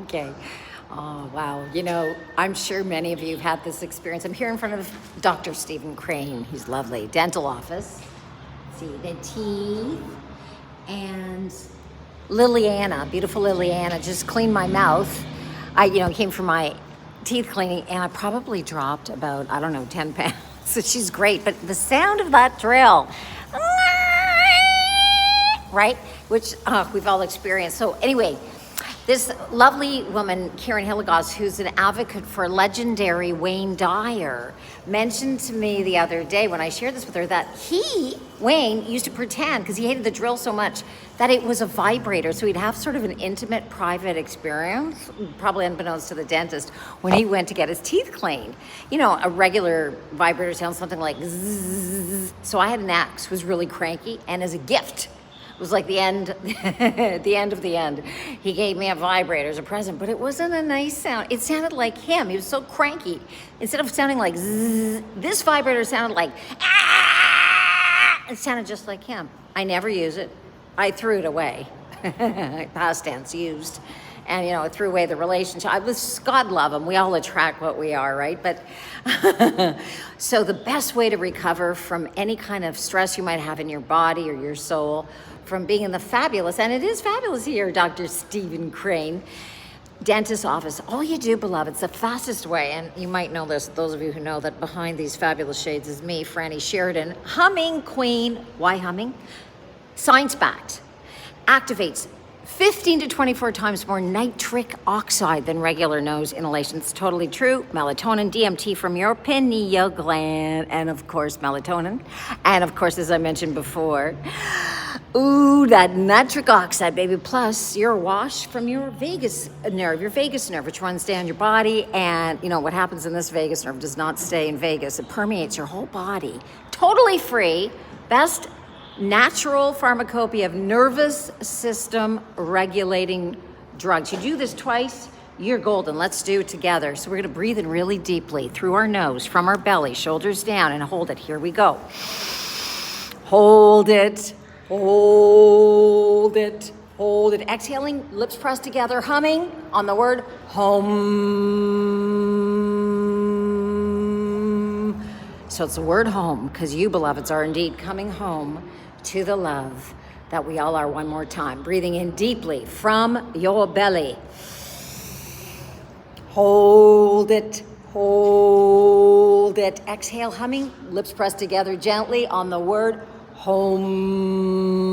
Okay. Oh, wow. You know, I'm sure many of you have had this experience. I'm here in front of Dr. Stephen Crane. He's lovely. Dental office. See the teeth. And Liliana, beautiful Liliana, just cleaned my mouth. Came from my teeth cleaning and I probably dropped about, I don't know, 10 pounds. So she's great. But the sound of that drill, right? Which we've all experienced. So anyway, this lovely woman, Karen Hilligoss, who's an advocate for legendary Wayne Dyer, mentioned to me the other day when I shared this with her that Wayne, used to pretend, because he hated the drill so much, that it was a vibrator. So he'd have sort of an intimate, private experience, probably unbeknownst to the dentist, when he went to get his teeth cleaned. You know, a regular vibrator sounds something like zzz. So I had an ex who was really cranky, and as a gift, it was like the end, the end of the end. He gave me a vibrator as a present, but it wasn't a nice sound. It sounded like him. He was so cranky. Instead of sounding like zzz, this vibrator sounded like ah! It sounded just like him. I never use it. I threw it away. Past tense used. And, you know, I threw away the relationship. God love him. We all attract what we are, right? But so the best way to recover from any kind of stress you might have in your body or your soul, from being in the fabulous, and it is fabulous here, Dr. Stephen Crane, dentist office. All you do, beloveds, the fastest way, and you might know this, those of you who know that behind these fabulous shades is me, Franny Sheridan, humming queen. Why humming? Science-backed. Activates 15 to 24 times more nitric oxide than regular nose inhalation. It's totally true. Melatonin, DMT from your pineal gland, and of course melatonin. And of course, as I mentioned before, ooh, that nitric oxide, baby. Plus your wash from your vagus nerve, which runs down your body. And you know what happens in this vagus nerve does not stay in Vegas. It permeates your whole body. Totally free. Best natural pharmacopoeia of nervous system regulating drugs. You do this twice, you're golden. Let's do it together. So we're going to breathe in really deeply through our nose, from our belly, shoulders down, and hold it. Here we go. Hold it, hold it, hold it. Exhaling, lips pressed together, humming on the word home. So it's the word home, because you, beloveds, are indeed coming home to the love that we all are. One more time. Breathing in deeply from your belly. Hold it, hold it. Exhale, humming, lips pressed together gently on the word home.